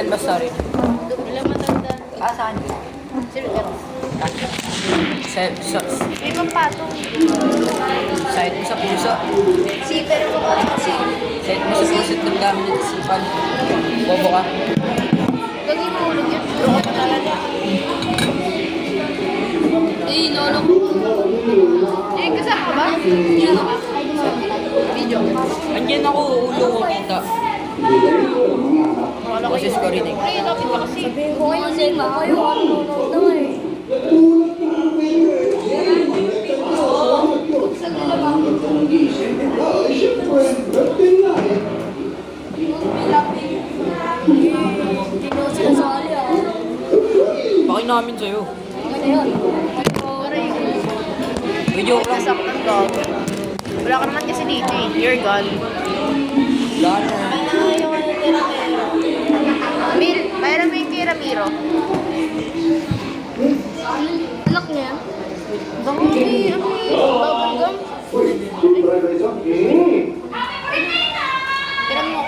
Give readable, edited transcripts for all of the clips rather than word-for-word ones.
Ilan ba sorry? Ilang matanda? Saan? Sir, pero. May pampatong. Side mo sa puso. Si, pero baka kasi. Side mo sa puso at damdamin at isipan. Bobo ka. Gaging mahulog yun. Bro ko talaga. Lolo ko. Kasama ka ba? Ano ka? Video. Andiyan ako, ulo ko kita. Boses ko rin eh. Ay, lapit ka kasi. Sabihin ko kayo, send mo kayo. Ano naman eh. Sinasali ah. Bakit namin sa'yo? Ano yun? Video ko lang. Nasaktan ka. Wala ka naman kasi dito eh. You're gone. Gano. Mil, mayroon mo yung kay Ramiro. Anak niya? Bangli, bubble gum. Tiram mo.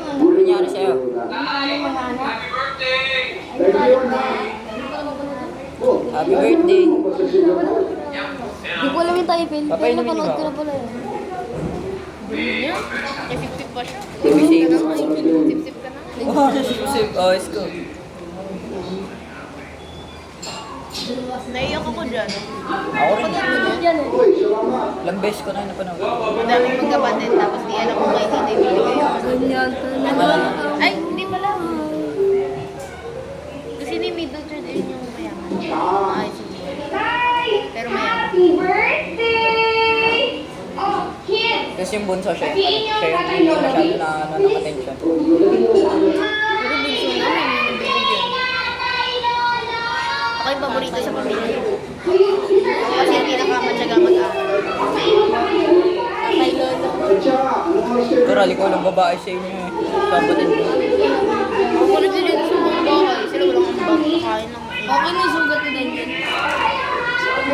Ano nangyari sa'yo? Happy birthday. Hindi ko alam yung title. Pero Papainumin napanood niyo ko ba? na pala yun. Niya? May sip-sip pa siya. Sip-sip. Sip-sip ka na. Oh, sip-sip. Oh, let's go. Naiyak ako dyan. Ako rin. Yan eh. Ilang beses ko na napanood. Madaming magkapatid, tapos di alam kung may hindi binigay yun. Ganyan. Ay, hindi pala. Kasi ni middle child yun yung mayaman. Ay, sige. Pero mayaman. Kasi yung bunso siya. Siya yung hindi masyado na ano, ng attention. Pero bunso namin, yung bibigyan. Ako yung paborito sa pamilya. Kasi hindi nakamatyaga mag-aaral. Kay Lolo. Pero ikaw lang babae sa inyo eh. Kapatid mo. Ako na sila sa mga bahay. Sila walang ambang nakain lang. Okay na sugat ko din yun.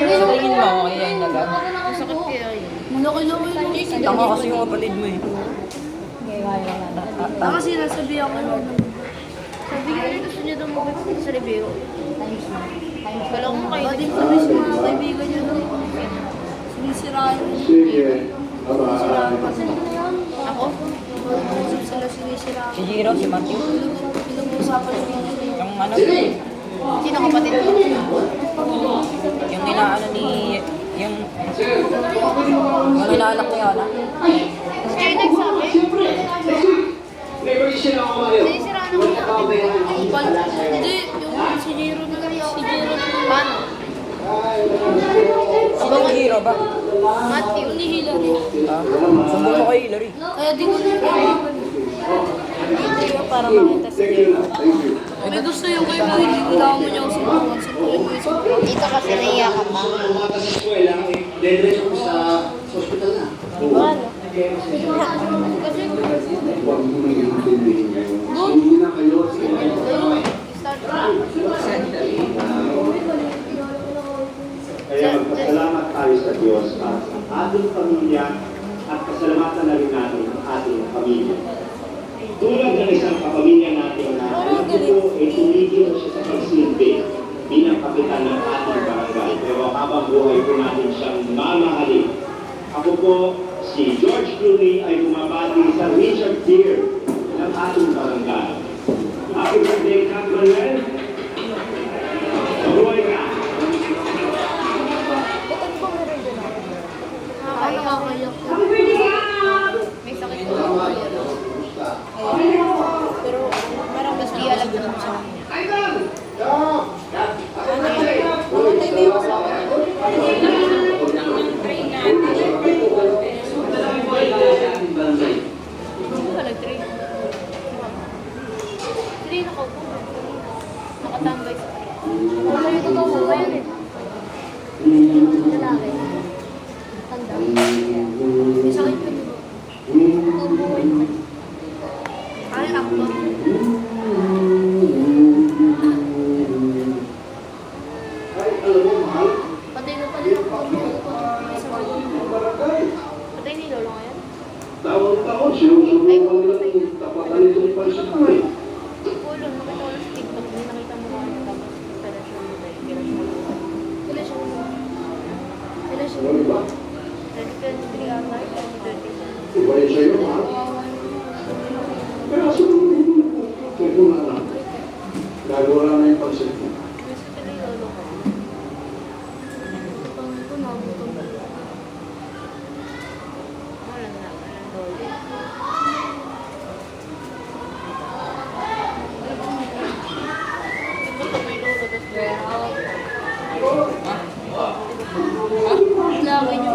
Sa tingin mo, kaya yung nagano. Masakit kaya yun. Malaki-laki lang. Tanga kasi yung kapatid mo eh. Kasi nasabihan ko yun. Sabi ko rin gusto niya daw makikita sa Ribero. Wala akong kayo. Pwede ko sabi sa mga kaibigan niya doon. Sinisiraan yun. Sinisiraan kasi na yan. Ako? Sila sinisiraan. Si Jiro, si Matthew. Pinag-uusapan nila yun. Yung ano, Sino kapatid mo? yung inaano ni... Yung inaanak niya, ano? Siya yung nagsabi? Sinisiraan ako na. Hindi, yung si Jiro na lang. Si Jiro na lang. Paano? Sino yung Jiro ba? Matthew. Ni Hillary. Ah, sumbong mo kay Hillary. Kaya di ko na kaibigan. Para makita si Jero. May gusto yung kaibigan. Hindi kailangan mo niya ako sumawan sa kaibigan. Dito kasi naiyakan pa. Diretso ko sa hospital na. Paano? Huwag mo nang intindihin yun. Hindi na kayo Start Kaya magpasalamat tayo sa Diyos at sa ating pamilya at pasalamatan na rin natin ang ating pamilya. Tulad ng isang kapamilya natin na alam ko po ay tumigil siya sa pagsilbi bilang kapitan ng ating barangay. Pero habang buhay po natin siyang mamahalin. Ako po, si George Clooney ay bumabati sa Richard Deere ng ating barangay. Happy birthday, Captain! Mabuhay ka! Ay, nakakayak. May sakit ko. Pero parang mas di alam naman siya. Mamatay na yung asawa niya. Hindi ka nag-train. Hindi nakaupo. Nakatambay sa kanya. Wala yung totoo ba yun eh? Lalaki. Tanda. May sakit ka diba? Tubuhay ka. Ay, ako. Ay, alam mo, mahal. Patay na pala yung pag may sakit. Sinusubukan nilang tapatan itong pansin ko eh. Pulo, nakita ko sa TikTok, may nakita mo kami tapos operasyon mo tayo, operasyon mo. Operasyon Ano mo. ba? 2023 ata, 2023. Iba yun sa'yo, ha? Kaya kung kung anak, gagawa lang na yung pansin ko. Gusto ko na yung lolo ko. Utang ito, nabutang ko. Wala na, walang lolo. Gusto ko yung lolo, tapos Laki niyo.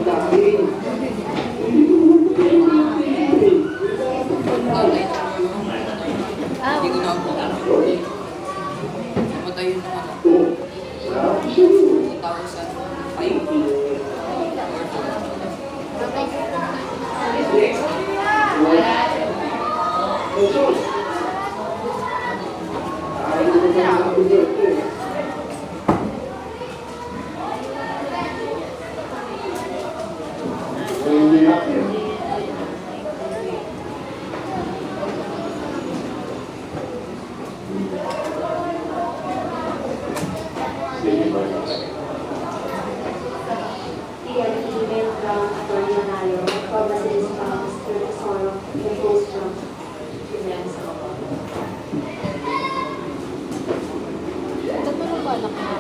Dahil, Ah, Hindi ko na ako. Namatay yun ng ano, sa sa'yo. 2005. Jesús. Ay, hindi ko na ako dito eh. Hindi ako eh. Sige ba? Via email from Atty. Manayo, pharmacist from Mr. Tesoro, the post from Finance. tatlo ba anak niya?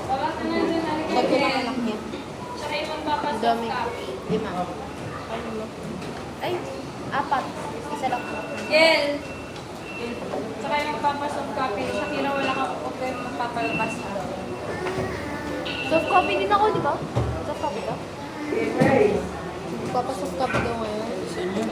Tatlo ng anak niya. Ang dami. 5. Ay, 4. Isa lang. Gel! Saka yung magpapasoft copy. Shakira, wala ka huwag kayong magpapalabas. Soft copy din ako, di ba? Soft copy ka? Papasoft copy daw ngayon. Isa nyo.